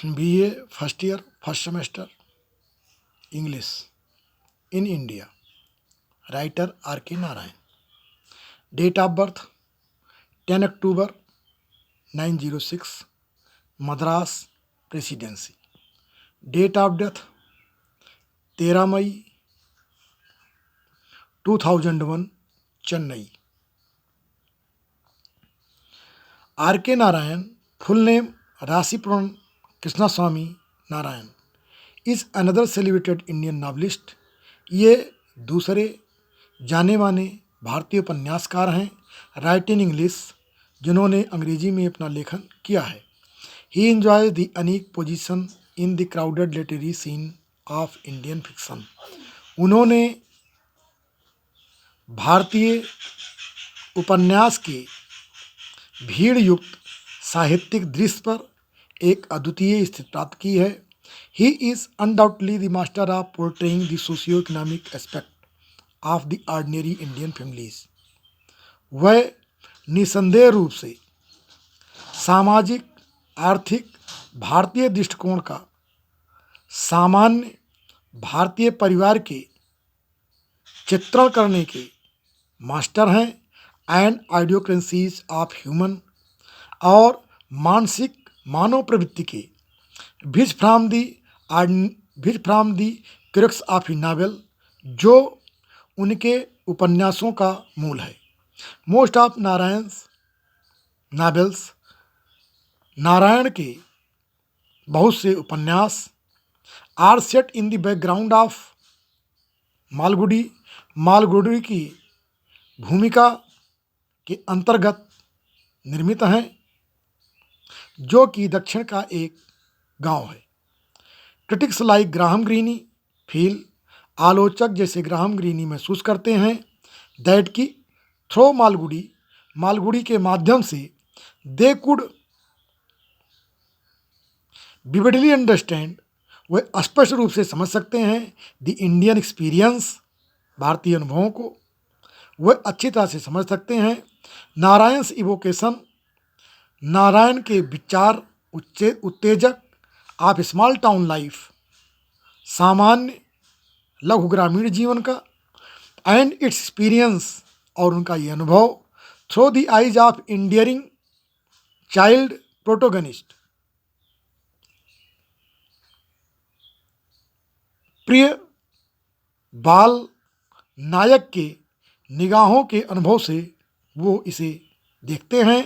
BA first year first semester English in India, writer RK Narayan. Date of birth 10 October 906, Madras presidency. Date of death 13 May 2001, Chennai. RK Narayan, full name Rasipuram Krishnaswami Narayan, is another celebrated Indian novelist. ये दूसरे जाने माने भारतीय उपन्यासकार हैं, right in English, जिन्होंने अंग्रेजी में अपना लेखन किया है। He enjoys the unique position in the crowded literary scene of Indian fiction. उन्होंने भारतीय उपन्यास के भीड़ युक्त साहित्यिक दृश्य पर एक अद्वितीय स्थिति प्राप्त की है। He is undoubtedly the master of portraying the socio economic aspect of the ordinary Indian families. वह निसंदेह रूप से सामाजिक आर्थिक भारतीय दृष्टिकोण का सामान्य भारतीय परिवार के चित्रण करने के मास्टर हैं। एंड आइडियोक्रेंसीज ऑफ ह्यूमन, और मानसिक मानव प्रवृत्ति के which from the crux of a novel, जो उनके उपन्यासों का मूल है। Most of Narayan's novels, Narayan के बहुत से उपन्यास are set in the background of Malgudi की भूमिका के अंतर्गत निर्मित हैं, जो कि दक्षिण का एक गांव है। Critics like Graham Greene feel, आलोचक जैसे ग्राहम ग्रीनी महसूस करते हैं, दैट की थ्रो मालगुडी के माध्यम से दे कुड विविडली अंडरस्टैंड, वे स्पष्ट रूप से समझ सकते हैं द इंडियन एक्सपीरियंस, भारतीय अनुभवों को वे अच्छी तरह से समझ सकते हैं। नारायण्स इवोकेशन, नारायण के विचार उत्तेजक ऑफ स्मॉल टाउन लाइफ, सामान्य लघु ग्रामीण जीवन का, एंड इट्स एक्सपीरियंस, और उनका ये अनुभव, through the eyes of endearing child protagonist, प्रिय बाल नायक के निगाहों के अनुभव से वो इसे देखते हैं।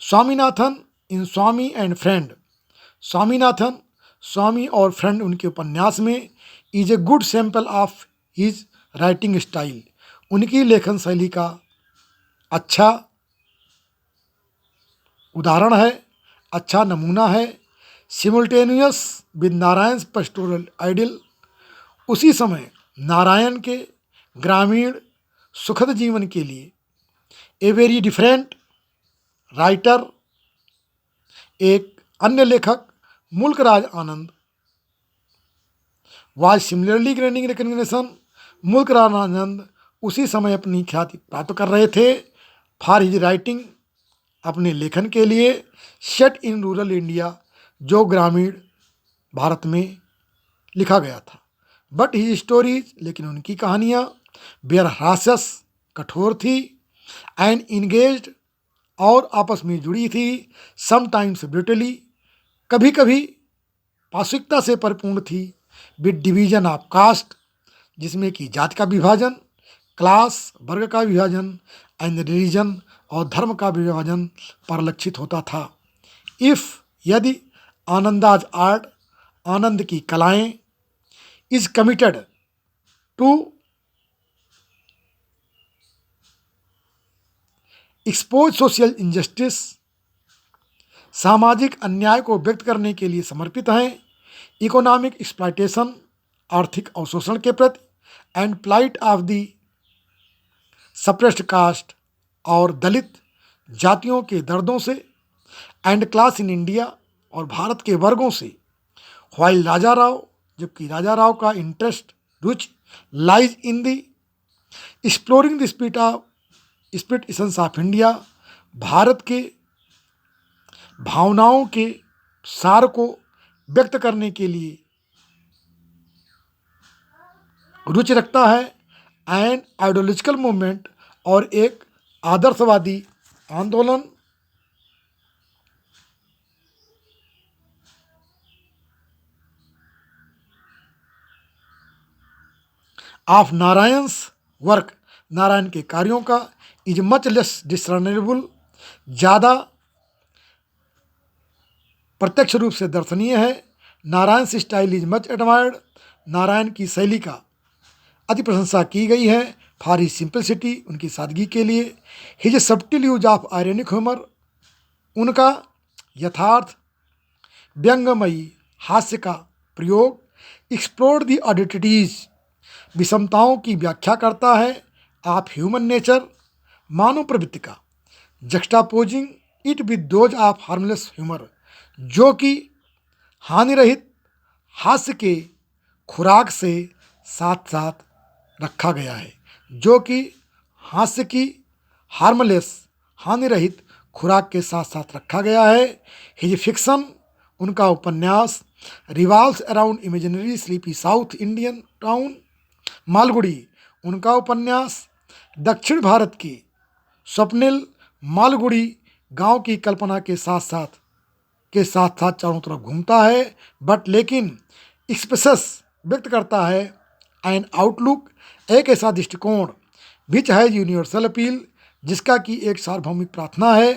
स्वामीनाथन इन स्वामी एंड फ्रेंड, स्वामीनाथन स्वामी और फ्रेंड उनके उपन्यास में is a good sample of his writing style, उनकी लेखन शैली का अच्छा उदाहरण है, अच्छा नमूना है। Simultaneous with Narayan pastoral ideal, उसी समय नारायण के ग्रामीण सुखद जीवन के लिए ए वेरी डिफरेंट राइटर, एक अन्य लेखक Mulk Raj Anand was similarly gaining recognition, Mulk Raj Anand उसी समय अपनी ख्याति प्राप्त कर रहे थे फॉर हिज राइटिंग, अपने लेखन के लिए, सेट इन रूरल इंडिया, जो ग्रामीण भारत में लिखा गया था। बट हिज स्टोरीज, लेकिन उनकी कहानियाँ बेयर हास्यस, कठोर थी, एंड इंगेज्ड, और आपस में जुड़ी थी, समटाइम्स ब्रूटली, कभी कभी पाशविकता से परिपूर्ण थी, विद डिवीजन ऑफ कास्ट, जिसमें कि जाति का विभाजन, क्लास वर्ग का विभाजन, एंड रिलीजन, और धर्म का विभाजन परिलक्षित होता था। इफ, यदि आनंदाज आर्ट, आनंद की कलाएं, is committed to expose social injustice, सामाजिक अन्याय को व्यक्त करने के लिए समर्पित हैं, इकोनॉमिक एक्सप्लॉयटेशन, आर्थिक अवशोषण के प्रति, and plight of the suppressed caste, और दलित जातियों के दर्दों से, एंड क्लास इन इंडिया, और भारत के वर्गों से, व्हाइल राजा राव, जबकि राजा राव का interest Ruchi lies in the exploring the spirit essence of India, Bharat के भावनाओं के सार को व्यक्त करने के लिए रुचि रखता है। एन आइडियोलॉजिकल मूवमेंट और एक आदर्शवादी आंदोलन। ऑफ नारायण्स वर्क, नारायण के कार्यों का इज मच लेस डिसर्नेबल, ज़्यादा प्रत्यक्ष रूप से दर्शनीय है। Narayan style is much admired, Narayan की शैली का अति प्रशंसा की गई है। फॉर ही सिंपलिसिटी, उनकी सादगी के लिए। His सब्टिल use of ironic humour, उनका यथार्थ व्यंगमयी हास्य का प्रयोग। एक्सप्लोर द ऑडिटिटीज, विषमताओं की व्याख्या करता है। ऑफ ह्यूमन नेचर, मानव प्रवृत्ति का। Juxtaposing it with those of harmless humour, जो कि हानि रहित हास्य के खुराक से साथ साथ रखा गया है। जो कि हास्य की हार्मलेस, हानि रहित खुराक के साथ साथ रखा गया है। हिज फिक्शन, उनका उपन्यास revolves around imaginary sleepy south Indian town. Malgudi, उनका उपन्यास दक्षिण भारत की स्वप्निल मालगुड़ी गांव की कल्पना के साथ साथ चारों तरफ घूमता है, बट लेकिन एक्सप्रेस व्यक्त करता है। एन आउटलुक, एक ऐसा दृष्टिकोण विच है यूनिवर्सल अपील, जिसका कि एक सार्वभौमिक प्रार्थना है।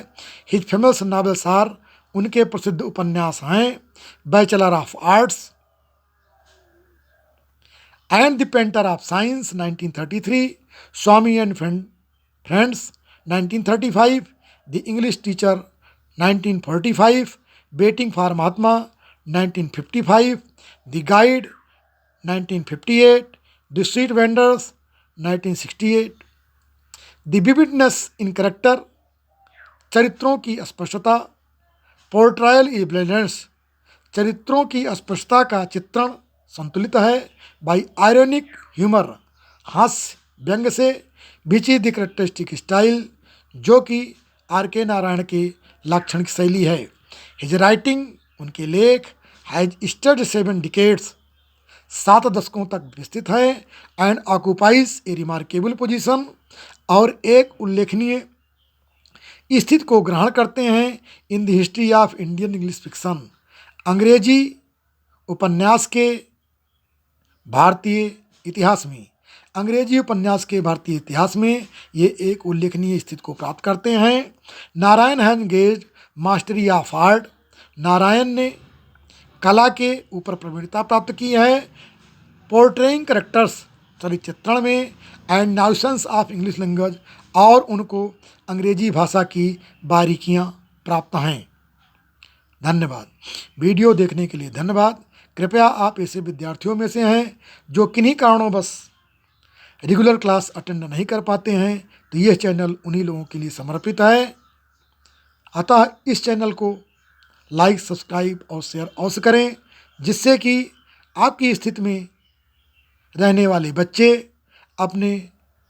हिज फेमस नॉवेल्स आर, उनके प्रसिद्ध उपन्यास हैं bachelor of arts and the painter of science 1933, Swami and friends 1935, the English teacher 1945, waiting for Mahatma 1955, the guide 1958, the street vendors 1968, the vividness in character, चरित्रों की स्पष्टता। पोर्ट्रायल इज बैलेंस, चरित्रों की स्पष्टता का चित्रण संतुलित है। बाई आयरनिक ह्यूमर, हास्य व्यंग से। Which is the characteristic style, जो कि आर के नारायण की लाक्षणिक शैली है। हिज राइटिंग, उनके लेख हैज स्टड 7 डिकेड्स, 7 दशकों तक विस्तृत है। And occupies A remarkable position, और एक उल्लेखनीय स्थिति को ग्रहण करते हैं in the history of Indian English fiction, अंग्रेजी उपन्यास के भारतीय इतिहास में। अंग्रेजी उपन्यास के भारतीय इतिहास में ये एक उल्लेखनीय स्थिति को प्राप्त करते हैं। Narayan has gauge mastery of art, Narayan ने कला के ऊपर प्रवीणता प्राप्त की है। पोर्ट्रेइंग करेक्टर्स, चरित्र चित्रण में। एंड नाउसेंस ऑफ इंग्लिश लैंग्वेज, और उनको अंग्रेजी भाषा की बारीकियां प्राप्त हैं। धन्यवाद। वीडियो देखने के लिए धन्यवाद। कृपया आप ऐसे विद्यार्थियों में से हैं जो किन्हीं कारणों रेगुलर क्लास अटेंड नहीं कर पाते हैं, तो यह चैनल उन्हीं लोगों के लिए समर्पित है। अतः इस चैनल को लाइक, सब्सक्राइब और शेयर अवश्य करें, जिससे कि आपकी स्थिति में रहने वाले बच्चे अपने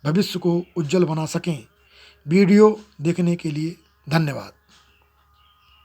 भविष्य को उज्जवल बना सकें। वीडियो देखने के लिए धन्यवाद।